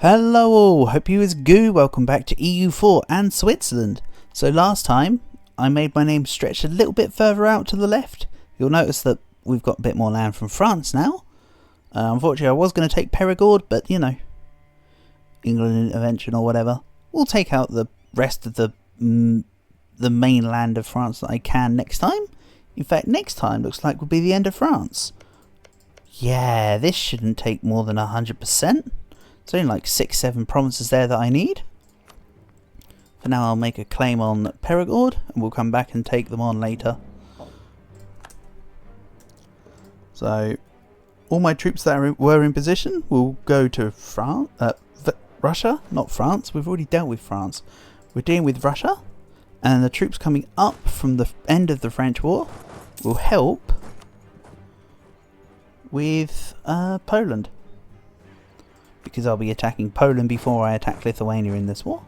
Hello all, hope you is good. Welcome back to EU4 and Switzerland. So last time I made my name stretch a little bit further out to the left. You'll notice that we've got a bit more land from France now. Unfortunately I was going to take Perigord, but you know, England intervention or whatever. We'll take out the rest of the mainland of France that I can next time. In fact, next time looks like will be the end of France. Yeah, this shouldn't take more than 100%. There's only like 6-7 provinces there that I need. For now I'll make a claim on Perigord and we'll come back and take them on later. So all my troops that were in position will go to France, Russia, not France. We've already dealt with France. We're dealing with Russia, and the troops coming up from the end of the French War will help with Poland. Because I'll be attacking Poland before I attack Lithuania in this war.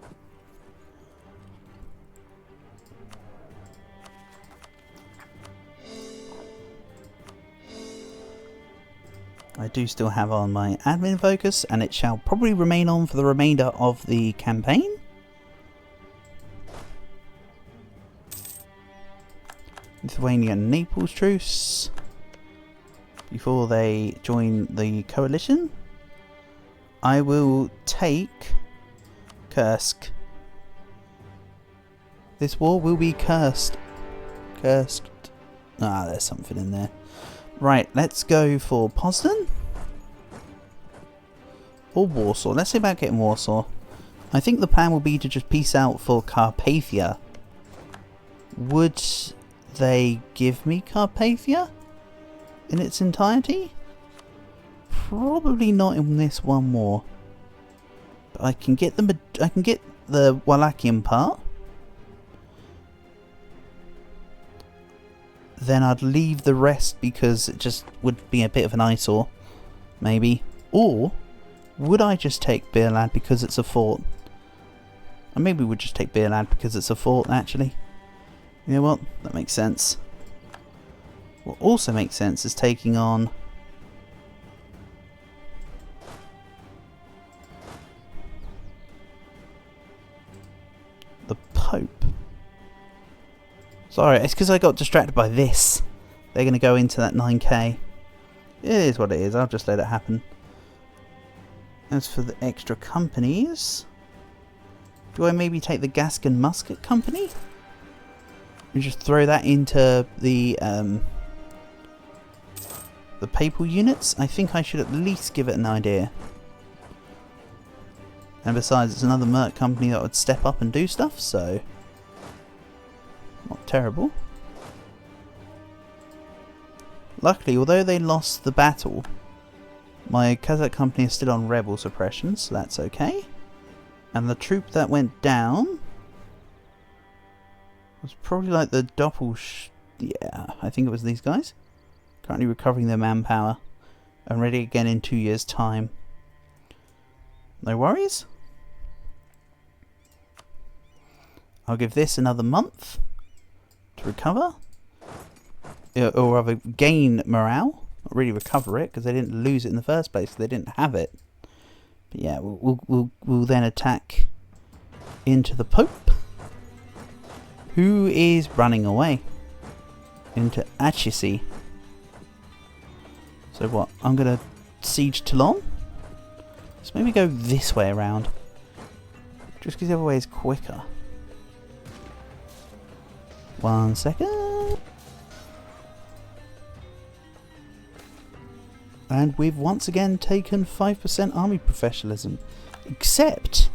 I do still have on my admin focus, and it shall probably remain on for the remainder of the campaign. Lithuania and Naples truce before they join the coalition. I will take Kursk. This war will be cursed. Cursed. Ah, there's something in there. Right, let's go for Poznan. Or Warsaw. Let's see about getting Warsaw. I think the plan will be to just peace out for Carpathia. Would they give me Carpathia in its entirety? Probably not in this one war. But I can get the Wallachian part. Then I'd leave the rest because it just would be a bit of an eyesore, maybe. Or would I just take Beerland because it's a fort? And maybe we'd just take Beerland because it's a fort, actually. You know what? That makes sense. What also makes sense is taking on the Pope. Sorry, it's because I got distracted by this. They're going to go into that 9k. It is what it is, I'll just let it happen. As for the extra companies, do I maybe take the Gascon Musket Company? And just throw that into the papal units? I think I should at least give it an idea. And besides, it's another Merc company that would step up and do stuff, so not terrible. Luckily, although they lost the battle, my Kazakh company is still on rebel suppression, so that's okay. And the troop that went down was probably like the yeah, I think it was these guys. Currently recovering their manpower and ready again in 2 years' time. No worries. I'll give this another month to recover, or rather gain morale. Not really recover it because they didn't lose it in the first place. They didn't have it. But yeah, we'll then attack into the Pope, who is running away into Achisy. So what? I'm gonna siege Toulon. Let's maybe go this way around, just because the other way is quicker. 1 second. And we've once again taken 5% army professionalism. Except,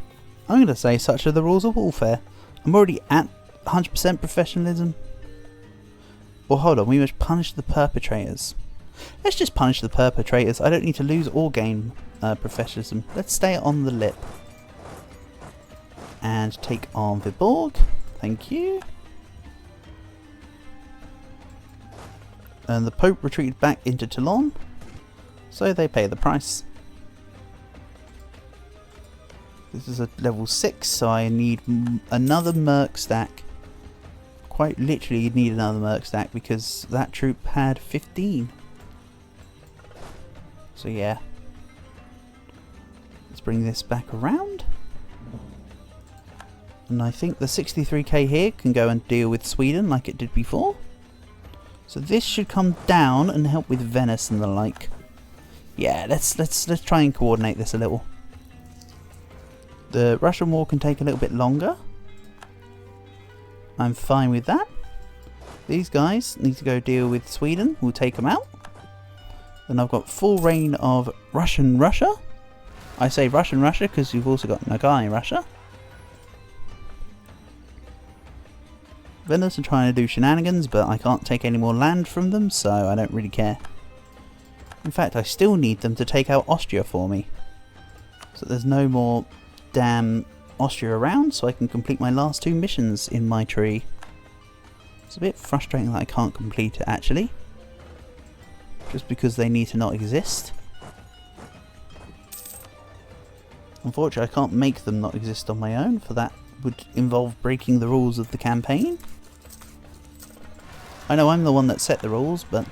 I'm going to say such are the rules of warfare. I'm already at 100% professionalism. Well, hold on, we must punish the perpetrators. Let's just punish the perpetrators. I don't need to lose or gain professionalism. Let's stay on the lip. And take on Viborg. Thank you. And the Pope retreated back into Toulon, so they pay the price. This is a level 6, so I need another Merc stack. Quite literally need another Merc stack because that troop had 15. So yeah. Let's Let's bring this back around. And I think the 63k here can go and deal with Sweden like it did before. So this should come down and help with Venice and the like. Yeah, let's try and coordinate this a little. The Russian war can take a little bit longer. I'm fine with that. These guys need to go deal with Sweden. We'll take them out. Then I've got full reign of Russian Russia. I say Russian Russia because you've also got Nagai Russia. Venice are trying to do shenanigans, but I can't take any more land from them, so I don't really care. In fact, I still need them to take out Austria for me. So there's no more damn Austria around, so I can complete my last 2 missions in my tree. It's a bit frustrating that I can't complete it, actually. Just because they need to not exist. Unfortunately, I can't make them not exist on my own, for that would involve breaking the rules of the campaign. I know I'm the one that set the rules, but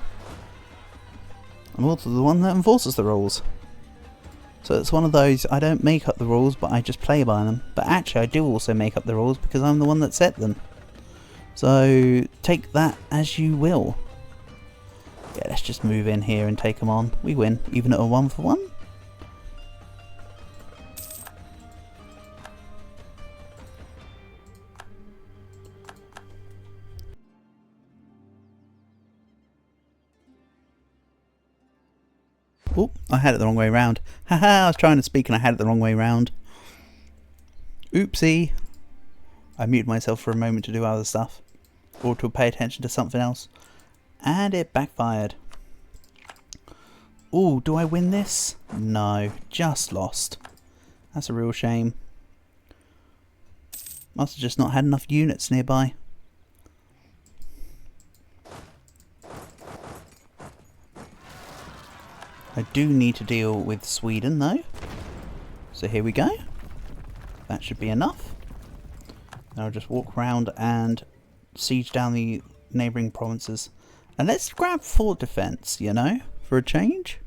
I'm also the one that enforces the rules. So it's one of those, I don't make up the rules, but I just play by them. But actually I do also make up the rules because I'm the one that set them. So take that as you will. Yeah, let's just move in here and take them on. We win, even at a 1-for-1. Oh, I had it the wrong way round. Haha, I was trying to speak and I had it the wrong way round. Oopsie. I muted myself for a moment to do other stuff. Or to pay attention to something else. And it backfired. Oh, do I win this? No, just lost. That's a real shame. Must have just not had enough units nearby. I do need to deal with Sweden though. So here we go. That should be enough. Then I'll just walk around and siege down the neighbouring provinces. And let's grab fort defence, you know, for a change.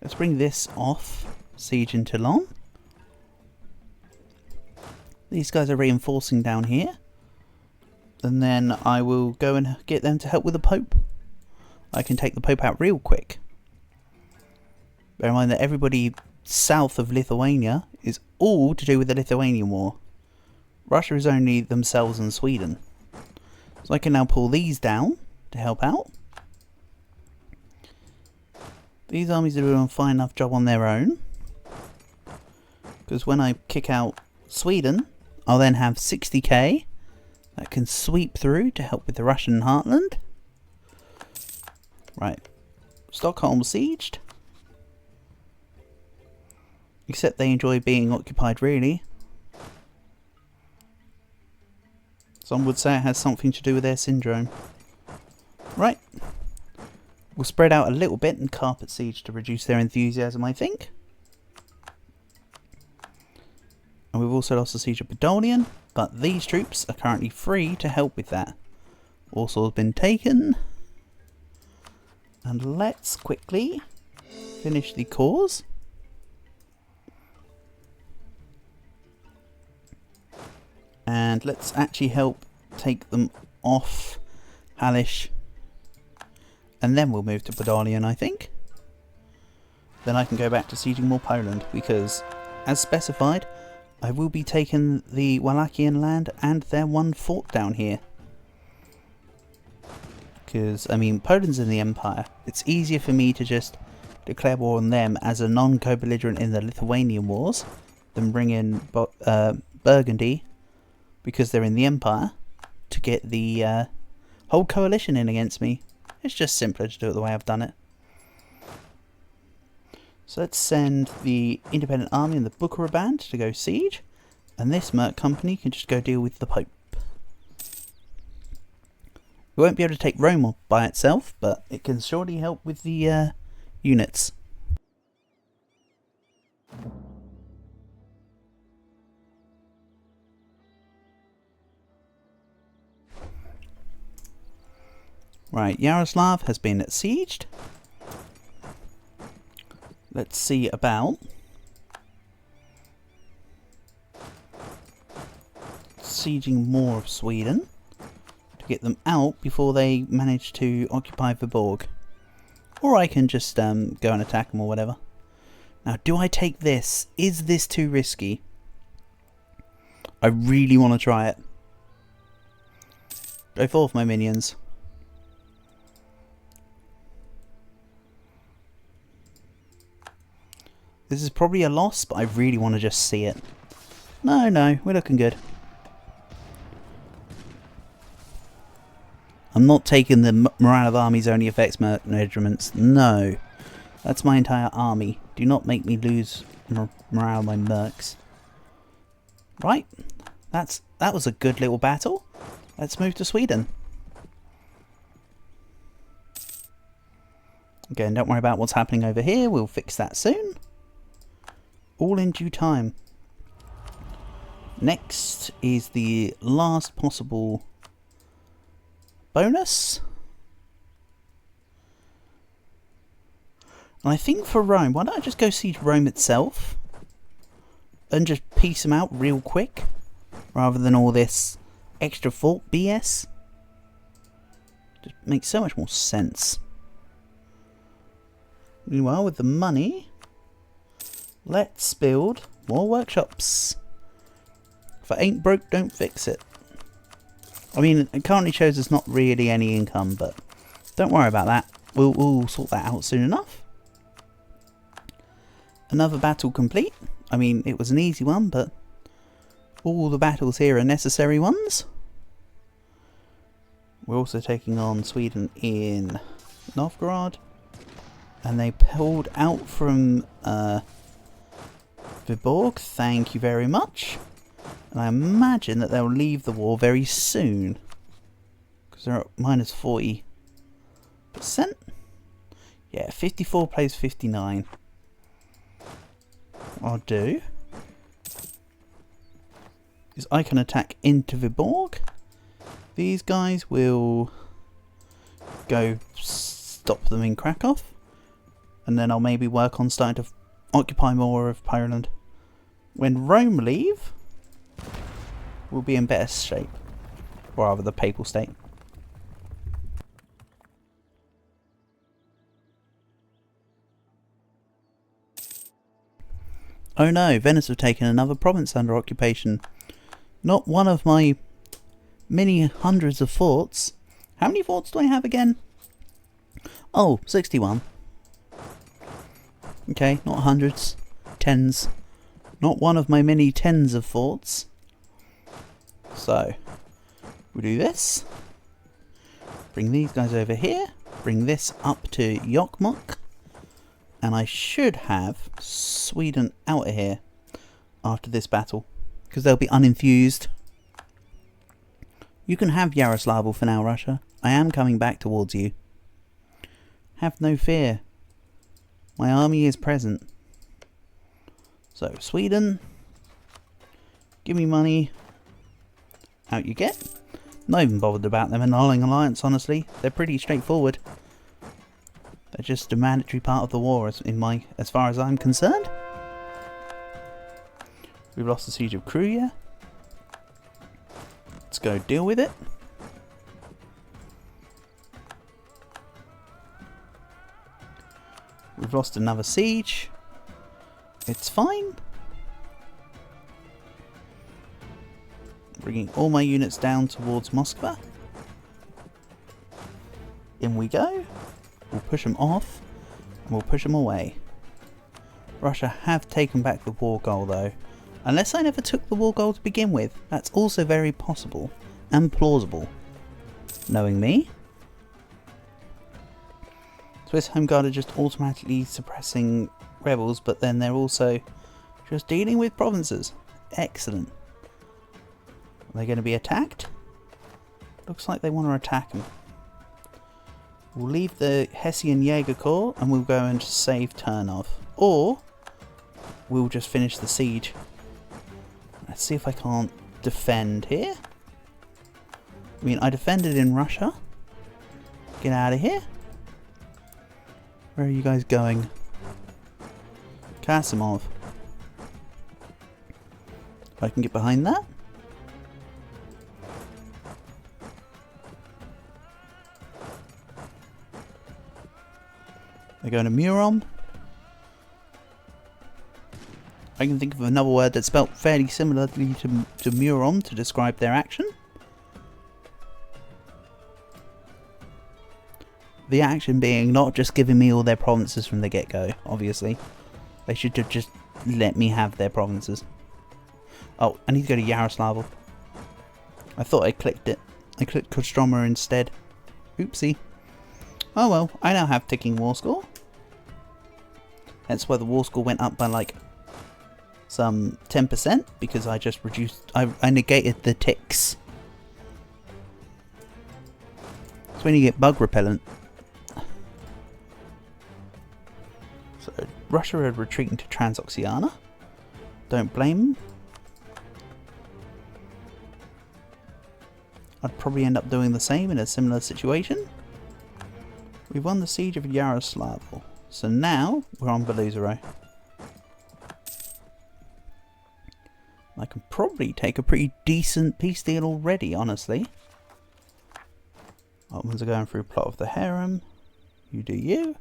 Let's bring this off. Siege in Toulon. These guys are reinforcing down here. And then I will go and get them to help with the Pope. I can take the Pope out real quick. Bear in mind that everybody south of Lithuania is all to do with the Lithuanian war. Russia is only themselves and Sweden. So I can now pull these down to help out. These armies are doing a fine enough job on their own. Because when I kick out Sweden, I'll then have 60k that can sweep through to help with the Russian heartland. Right. Stockholm besieged. Except they enjoy being occupied, really. Some would say it has something to do with their syndrome. Right. We'll spread out a little bit and carpet siege to reduce their enthusiasm, I think. And we've also lost the siege of Podolian, but these troops are currently free to help with that. Warsaw's been taken. And let's quickly finish the cause. And let's actually help take them off Halish. And then we'll move to Podolian, I think. Then I can go back to sieging more Poland, because, as specified, I will be taking the Wallachian land and their one fort down here. Because, I mean, Poland's in the Empire. It's easier for me to just declare war on them as a non-co-belligerent in the Lithuanian wars than bring in Burgundy, because they're in the Empire, to get the whole coalition in against me. It's just simpler to do it the way I've done it. So let's send the Independent Army and the Bukhara Band to go siege, and this Merc company can just go deal with the Pope. We won't be able to take Rome by itself, but it can surely help with the units. Right, Yaroslav has been sieged. Let's see about sieging more of Sweden to get them out before they manage to occupy Viborg. Or I can just go and attack them or whatever. Now, do I take this? Is this too risky? I really want to try it. Go forth, my minions. This is probably a loss, but I really want to just see it. No, we're looking good. I'm not taking the morale of armies only affects regiments. No. That's my entire army. Do not make me lose morale of my mercs. Right. That was a good little battle. Let's move to Sweden. Again, don't worry about what's happening over here. We'll fix that soon. All in due time. Next is the last possible bonus. And I think for Rome, why don't I just go siege Rome itself and just piece them out real quick rather than all this extra fort BS? Just makes so much more sense. Meanwhile, with the money, let's build more workshops. If it ain't broke, don't fix it. I mean, it currently shows there's not really any income, but don't worry about that. We'll sort that out soon enough. Another battle complete. I mean, it was an easy one, but all the battles here are necessary ones. We're also taking on Sweden in Novgorod. And they pulled out from Viborg. Thank you very much. And I imagine that they'll leave the war very soon. Because they're at minus 40%. Yeah, 54 plays 59. What I'll do is I can attack into Viborg. These guys will go stop them in Krakow. And then I'll maybe work on starting to occupy more of Poland. When Rome leave, we'll be in better shape. Or rather, the Papal State. Oh no, Venice have taken another province under occupation. Not one of my many hundreds of forts. How many forts do I have again? Oh, 61. Okay, not hundreds. Tens. Not one of my many tens of forts. So, we'll do this. Bring these guys over here. Bring this up to Jokkmokk. And I should have Sweden out of here after this battle. Because they'll be uninfused. You can have Yaroslavl for now, Russia. I am coming back towards you. Have no fear. My army is present. So, Sweden. Give me money. Out you get. Not even bothered about them annulling alliance, honestly. They're pretty straightforward. They're just a mandatory part of the war as far as I'm concerned. We've lost the siege of Kruya. Let's go deal with it. We've lost another siege. It's fine. Bringing all my units down towards Moscow. In we go. We'll push them off. And we'll push them away. Russia have taken back the war goal though. Unless I never took the war goal to begin with. That's also very possible. And plausible. Knowing me. Swiss Home Guard are just automatically suppressing rebels, but then they're also just dealing with provinces. Excellent. Are they going to be attacked? Looks like they want to attack them. We'll leave the Hessian Jaeger Corps and we'll go and save Turnov. Or we'll just finish the siege. Let's see if I can't defend here. I mean, I defended in Russia. Get out of here. Where are you guys going? Kasimov. If I can get behind that. They're going to Murom. I can think of another word that's spelt fairly similarly to Murom to describe their action. The action being not just giving me all their provinces from the get-go, obviously. They should have just let me have their provinces. Oh, I need to go to Yaroslavl. I thought I clicked it. I clicked Kostroma instead. Oopsie. Oh well, I now have ticking war score. That's why the war score went up by like some 10% because I just reduced, I negated the ticks. It's when you get bug repellent. So Russia are retreating to Transoxiana. Don't blame them. I'd probably end up doing the same in a similar situation. We've won the siege of Yaroslavl. So now we're on Beluzero. I can probably take a pretty decent peace deal already, honestly. Ottomans are going through plot of the harem. You do you.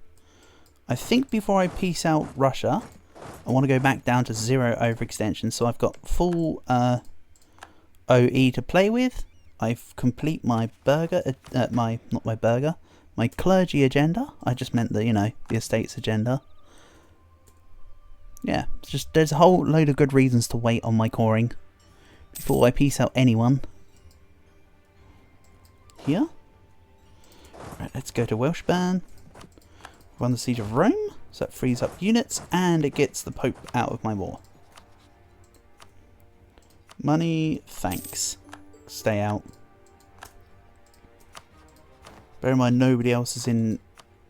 I think before I peace out Russia, I want to go back down to 0 overextension. So I've got full OE to play with. I've complete my my clergy agenda. I just meant the, you know, the estates agenda. Yeah, it's just there's a whole load of good reasons to wait on my coring before I peace out anyone. Here. Right, let's go to Welshburn. Run the siege of Rome, so that frees up units and it gets the Pope out of my war. Money, thanks. Stay out. Bear in mind nobody else is in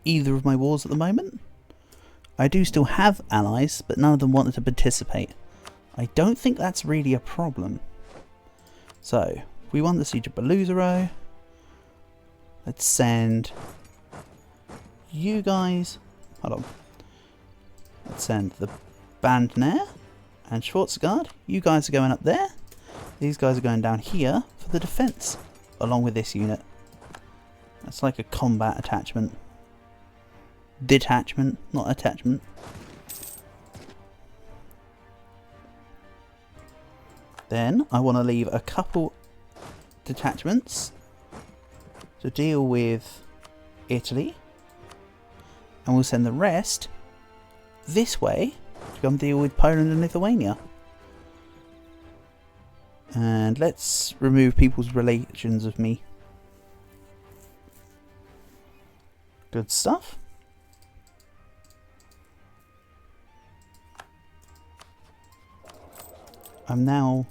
either of my wars at the moment. I do still have allies, but none of them wanted to participate. I don't think that's really a problem. So, we won the siege of Beluzero. Let's send you guys. Hold on. Let's send the Bandner and Schwarzgard. You guys are going up there. These guys are going down here for the defense, along with this unit. That's like a combat attachment. Detachment, not attachment. Then I want to leave a couple detachments to deal with Italy, and we'll send the rest this way to come deal with Poland and Lithuania. And let's remove people's relations of me. Good stuff. I'm now...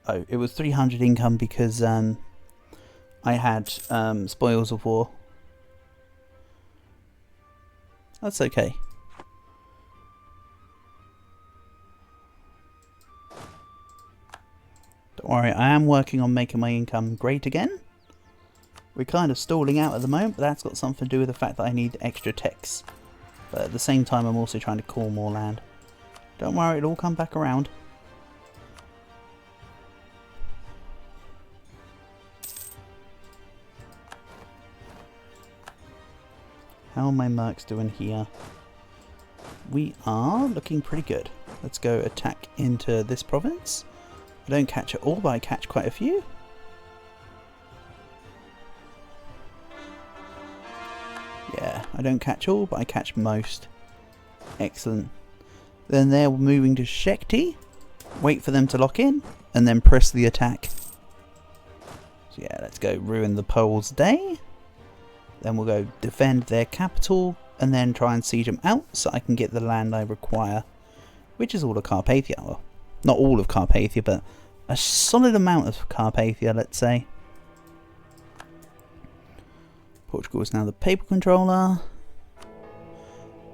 Oh, it was 300 income because I had spoils of war. That's okay. Don't worry, I am working on making my income great again. We're kind of stalling out at the moment, but that's got something to do with the fact that I need extra techs. But at the same time, I'm also trying to call more land. Don't worry, it'll all come back around. How are my mercs doing here? We are looking pretty good. Let's go attack into this province. I don't catch it all, but I catch quite a few. Yeah, I don't catch all, but I catch most. Excellent. Then they're moving to Shekti. Wait for them to lock in, and then press the attack. So yeah, let's go ruin the Poles' day. Then we'll go defend their capital, and then try and siege them out so I can get the land I require. Which is all of Carpathia. Well, not all of Carpathia, but a solid amount of Carpathia, let's say. Portugal is now the papal controller.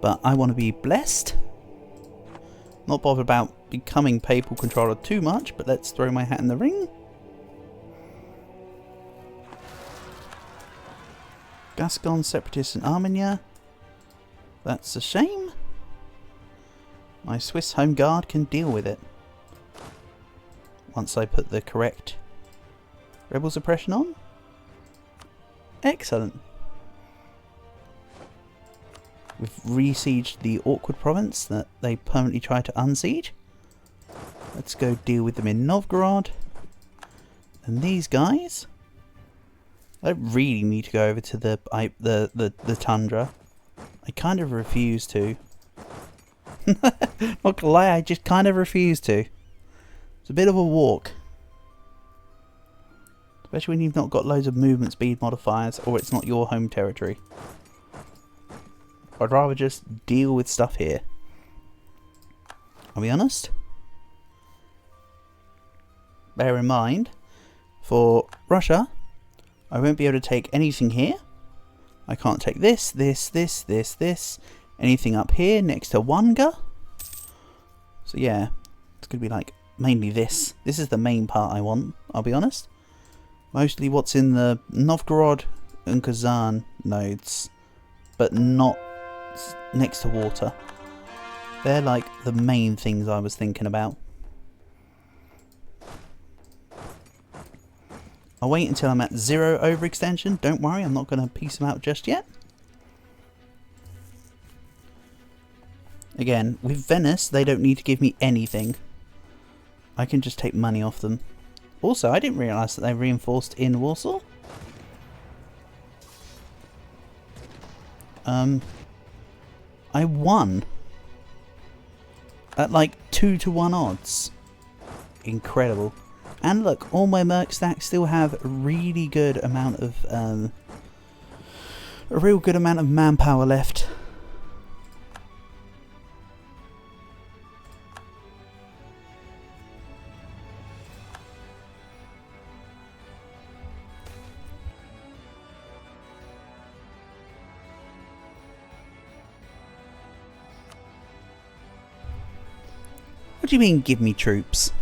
But I want to be blessed. Not bothered about becoming papal controller too much, but let's throw my hat in the ring. Gascon, Separatists in Armenia. That's a shame. My Swiss Home Guard can deal with it. Once I put the correct rebel suppression on. Excellent. We've re-sieged the awkward province that they permanently tried to unsiege. Let's go deal with them in Novgorod. And these guys, I don't really need to go over to the tundra. I kind of refuse to. Not gonna lie, I just kind of refuse to. It's a bit of a walk. Especially when you've not got loads of movement speed modifiers or it's not your home territory. I'd rather just deal with stuff here. I'll be honest. Bear in mind, for Russia, I won't be able to take anything here. I can't take this, anything up here next to Wanga. So yeah, it's going to be like mainly this. This is the main part I want, I'll be honest. Mostly what's in the Novgorod and Kazan nodes, but not next to water. They're like the main things I was thinking about. I'll wait until I'm at 0 overextension. Don't worry, I'm not going to piece them out just yet. Again, with Venice, they don't need to give me anything. I can just take money off them. Also, I didn't realise that they reinforced in Warsaw. I won. At like 2-to-1 odds. Incredible. And look, all my Merc stacks still have a really good amount of manpower left. What do you mean, give me troops?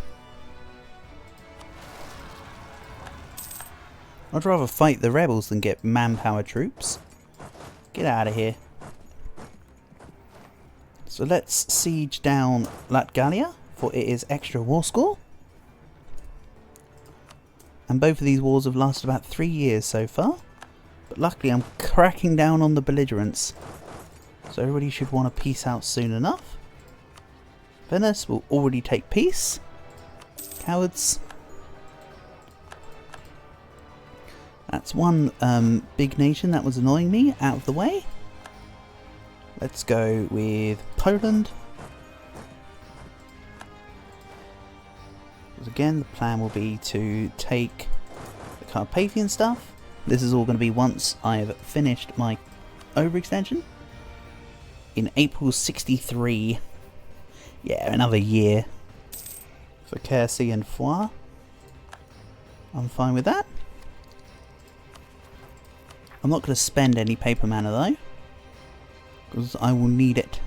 I'd rather fight the rebels than get manpower troops. Get out of here. So let's siege down Latgalia, for it is extra war score. And both of these wars have lasted about 3 years so far. But luckily I'm cracking down on the belligerents. So everybody should want to peace out soon enough. Venice will already take peace. Cowards. That's one big nation that was annoying me out of the way. Let's go with Poland. Because again, the plan will be to take the Carpathian stuff. This is all going to be once I've finished my overextension. In April 63. Yeah, another year. For Quercy and Foix. I'm fine with that. I'm not going to spend any paper mana though, because I will need it.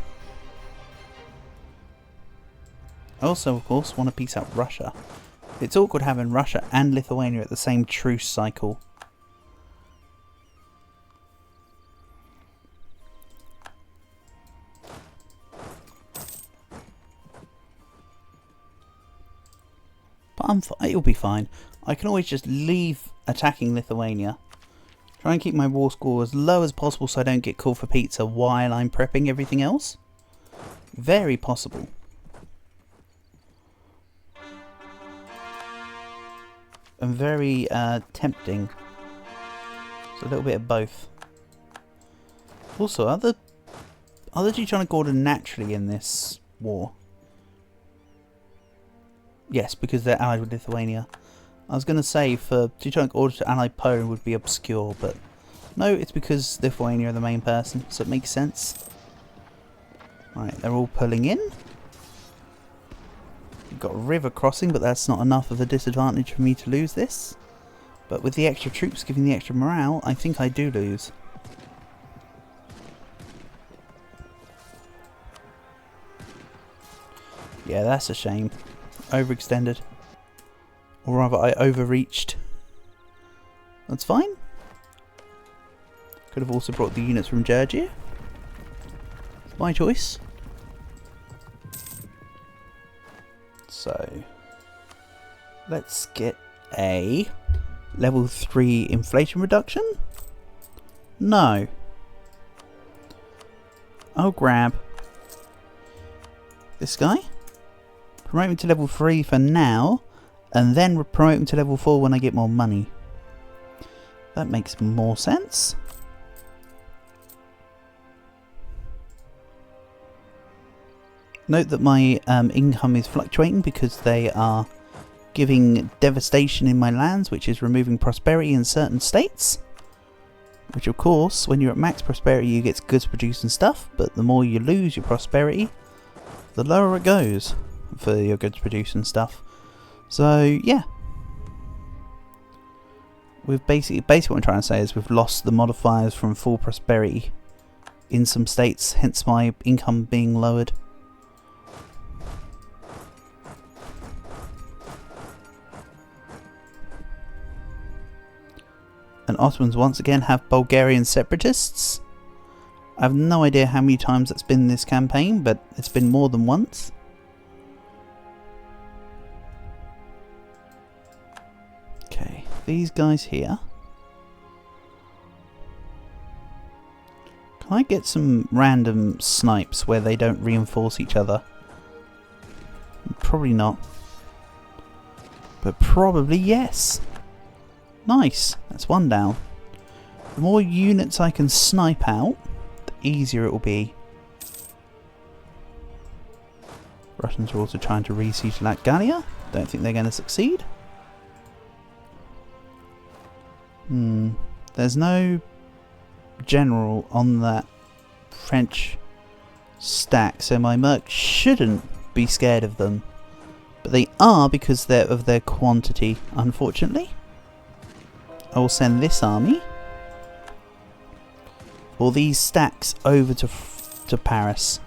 I also, of course, want to piece out Russia. It's awkward having Russia and Lithuania at the same truce cycle. But it'll be fine. I can always just leave attacking Lithuania. Try and keep my war score as low as possible so I don't get called for pizza while I'm prepping everything else. Very possible. And very tempting. So a little bit of both. Also, are the Teutonic Order naturally in this war? Yes, because they're allied with Lithuania. I was going to say for Teutonic Order to ally Poland would be obscure, but no, it's because Lithuania are the main person, so it makes sense. Right, they're all pulling in. We've got a river crossing, but that's not enough of a disadvantage for me to lose this. But with the extra troops giving the extra morale, I think I do lose. Yeah, that's a shame. Overextended. Or rather, I overreached. That's fine. Could have also brought the units from Georgia. It's my choice. So, let's get a level 3 inflation reduction. No. I'll grab this guy. Promote him to level 3 for now, and then promote him to level 4 when I get more money. That makes more sense. Note that my income is fluctuating because they are giving devastation in my lands, which is removing prosperity in certain states. Which of course, when you're at max prosperity you get goods producing stuff, but the more you lose your prosperity, the lower it goes for your goods producing stuff. So yeah. We've basically what I'm trying to say is we've lost the modifiers from full prosperity in some states, hence my income being lowered. And Ottomans once again have Bulgarian separatists. I have no idea how many times that's been in this campaign, but it's been more than once. Okay, these guys here. Can I get some random snipes where they don't reinforce each other? Probably not. But probably yes. Nice, that's one down. The more units I can snipe out, the easier it will be. Russians are also trying to re-siege Latgalia. Don't think they're going to succeed. There's no general on that French stack, so my mercs shouldn't be scared of them. But they are because of their quantity, unfortunately. I will send this army, or these stacks, over to Paris.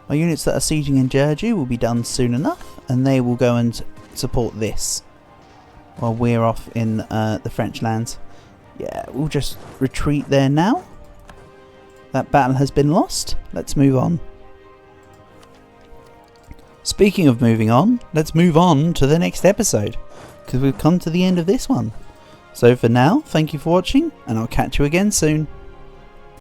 My units that are sieging in Georgia will be done soon enough, and they will go and support this while we're off in the French lands. Yeah, we'll just retreat there now. That battle has been lost. Let's move on. Speaking of moving on, let's move on to the next episode, because we've come to the end of this one. So for now, thank you for watching, and I'll catch you again soon.